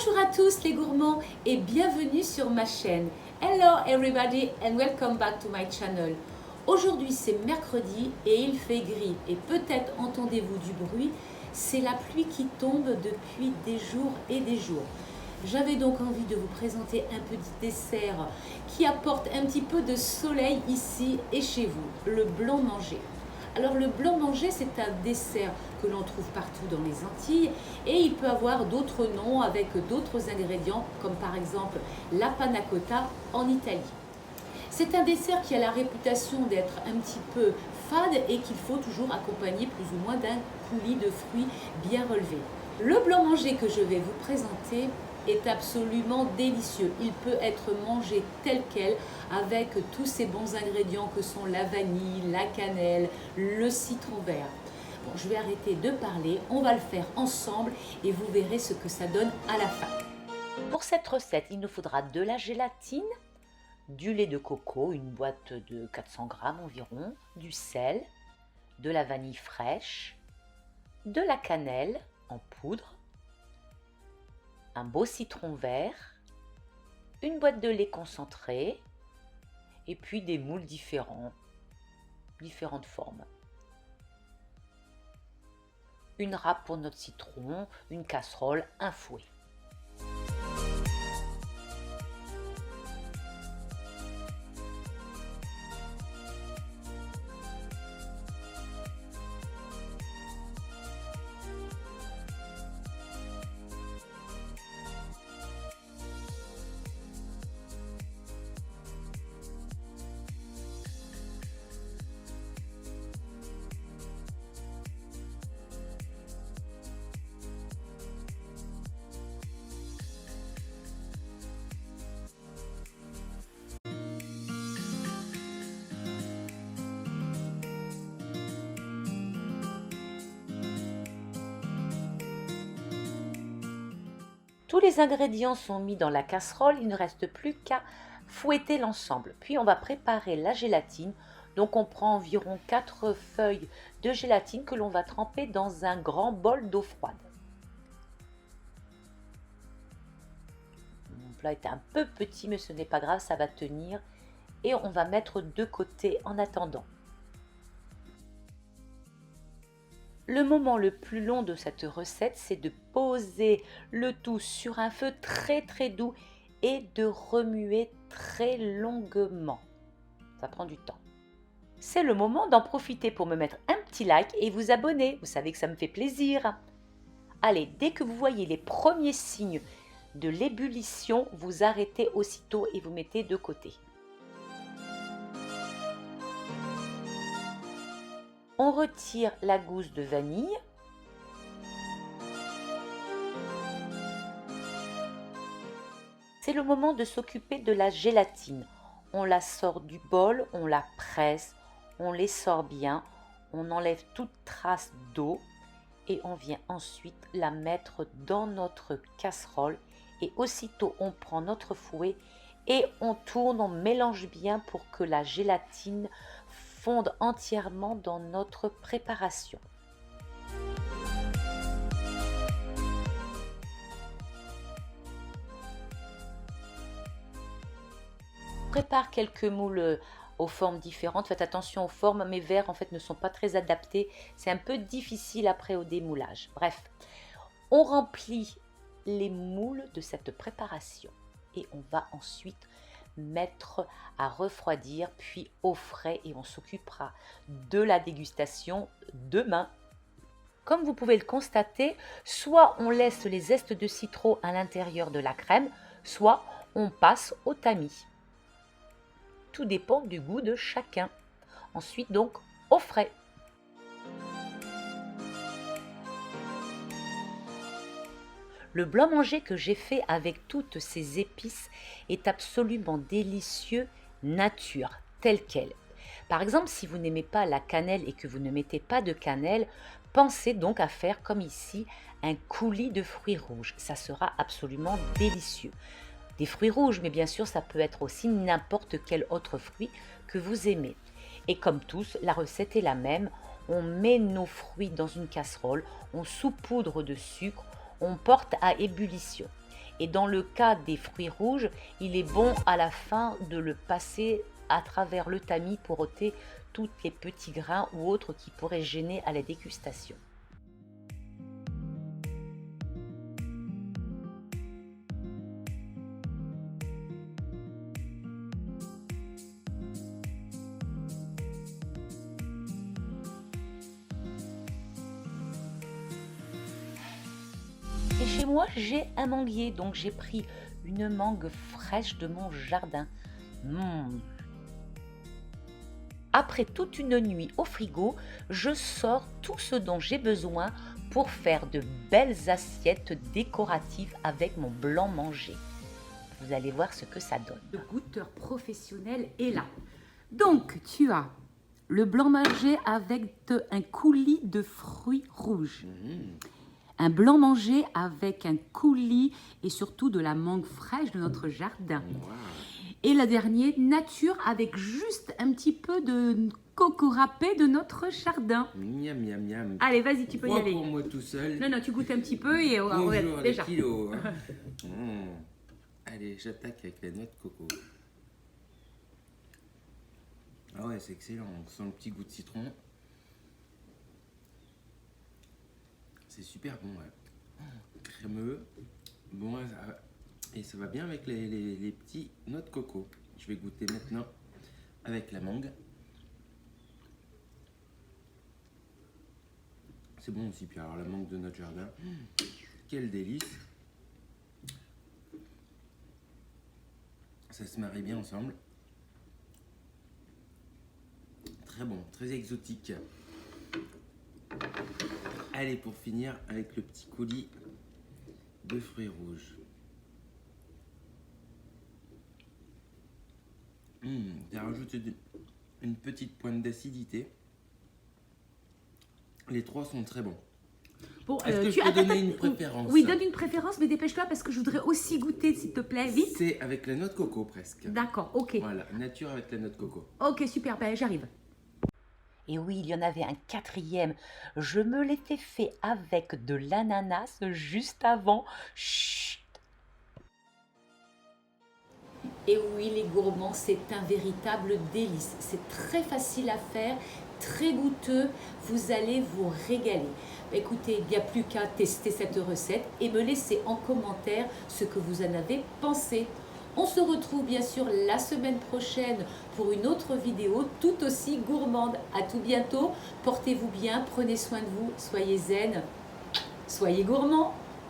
Bonjour à tous les gourmands et bienvenue sur ma chaîne. Hello everybody and welcome back to my channel. Aujourd'hui c'est mercredi et il fait gris et peut-être entendez-vous du bruit, c'est la pluie qui tombe depuis des jours et des jours. J'avais donc envie de vous présenter un petit dessert qui apporte un petit peu de soleil ici et chez vous, le blanc manger. Alors le blanc manger, c'est un dessert que l'on trouve partout dans les Antilles et il peut avoir d'autres noms avec d'autres ingrédients comme par exemple la panna cotta en Italie. C'est un dessert qui a la réputation d'être un petit peu fade et qu'il faut toujours accompagner plus ou moins d'un coulis de fruits bien relevé. Le blanc manger que je vais vous présenter est absolument délicieux. Il peut être mangé tel quel avec tous ces bons ingrédients que sont la vanille, la cannelle, le citron vert. Bon, je vais arrêter de parler, on va le faire ensemble et vous verrez ce que ça donne à la fin. Pour cette recette, il nous faudra de la gélatine, du lait de coco, une boîte de 400 g environ, du sel, de la vanille fraîche, de la cannelle en poudre, un beau citron vert, une boîte de lait concentré et puis des moules différentes formes. Une râpe pour notre citron, une casserole, un fouet. Tous les ingrédients sont mis dans la casserole, il ne reste plus qu'à fouetter l'ensemble. Puis on va préparer la gélatine. Donc on prend environ 4 feuilles de gélatine que l'on va tremper dans un grand bol d'eau froide. Mon plat est un peu petit mais ce n'est pas grave, ça va tenir. Et on va mettre de côté en attendant. Le moment le plus long de cette recette, c'est de poser le tout sur un feu très doux et de remuer très longuement. Ça prend du temps. C'est le moment d'en profiter pour me mettre un petit like et vous abonner. Vous savez que ça me fait plaisir. Allez, dès que vous voyez les premiers signes de l'ébullition, vous arrêtez aussitôt et vous mettez de côté. On retire la gousse de vanille. C'est le moment de s'occuper de la gélatine. On la sort du bol, on la presse, on l'essore bien, on enlève toute trace d'eau et on vient ensuite la mettre dans notre casserole et aussitôt on prend notre fouet et on tourne, on mélange bien pour que la gélatine fonde entièrement dans notre préparation. Prépare quelques moules aux formes différentes. Faites attention aux formes, mes verres en fait ne sont pas très adaptés. C'est un peu difficile après au démoulage. Bref, on remplit les moules de cette préparation et on va ensuite mettre à refroidir puis au frais et on s'occupera de la dégustation demain. Comme vous pouvez le constater, soit on laisse les zestes de citron à l'intérieur de la crème, soit on passe au tamis. Tout dépend du goût de chacun. Ensuite donc au frais. Le blanc manger que j'ai fait avec toutes ces épices est absolument délicieux, nature, tel quel. Par exemple, si vous n'aimez pas la cannelle et que vous ne mettez pas de cannelle, pensez donc à faire comme ici un coulis de fruits rouges. Ça sera absolument délicieux. Des fruits rouges, mais bien sûr, ça peut être aussi n'importe quel autre fruit que vous aimez. Et comme tous, la recette est la même. On met nos fruits dans une casserole, on saupoudre de sucre, on porte à ébullition. Et dans le cas des fruits rouges, il est bon à la fin de le passer à travers le tamis pour ôter tous les petits grains ou autres qui pourraient gêner à la dégustation. Et chez moi, j'ai un manguier, donc j'ai pris une mangue fraîche de mon jardin. Après toute une nuit au frigo, je sors tout ce dont j'ai besoin pour faire de belles assiettes décoratives avec mon blanc manger. Vous allez voir ce que ça donne. Le goûteur professionnel est là. Donc, tu as le blanc manger avec un coulis de fruits rouges. Un blanc manger avec un coulis et surtout de la mangue fraîche de notre jardin. Et le dernier, nature avec juste un petit peu de coco râpé de notre jardin. Miam, miam, miam. Allez, vas-y, tu peux y aller. Pour moi tout seul. Non, tu goûtes un petit peu et Bonjour déjà. les kilos. Allez, j'attaque avec la noix de coco. Ah ouais, c'est excellent. On sent le petit goût de citron. C'est super bon, ouais. Crémeux. Bon, et ça va bien avec les petits noix de coco. Je vais goûter maintenant avec la mangue. C'est bon aussi. Puis alors la mangue de notre jardin. Quel délice. Ça se marie bien ensemble. Très bon, très exotique. Allez, pour finir, avec le petit coulis de fruits rouges. J'ai rajouté une petite pointe d'acidité. Les trois sont très bons. Bon, Est-ce que je peux donner une préférence? Oui, donne une préférence, mais dépêche-toi parce que je voudrais aussi goûter, s'il te plaît, vite. C'est avec la noix de coco presque. D'accord, ok. Voilà, nature avec la noix de coco. Ok, super, ben j'arrive. Et oui, il y en avait un quatrième. Je me l'étais fait avec de l'ananas juste avant. Chut! Et oui, les gourmands, c'est un véritable délice. C'est très facile à faire, très goûteux. Vous allez vous régaler. Écoutez, il n'y a plus qu'à tester cette recette et me laisser en commentaire ce que vous en avez pensé. On se retrouve bien sûr la semaine prochaine pour une autre vidéo tout aussi gourmande. À tout bientôt. Portez-vous bien, prenez soin de vous, soyez zen, soyez gourmands.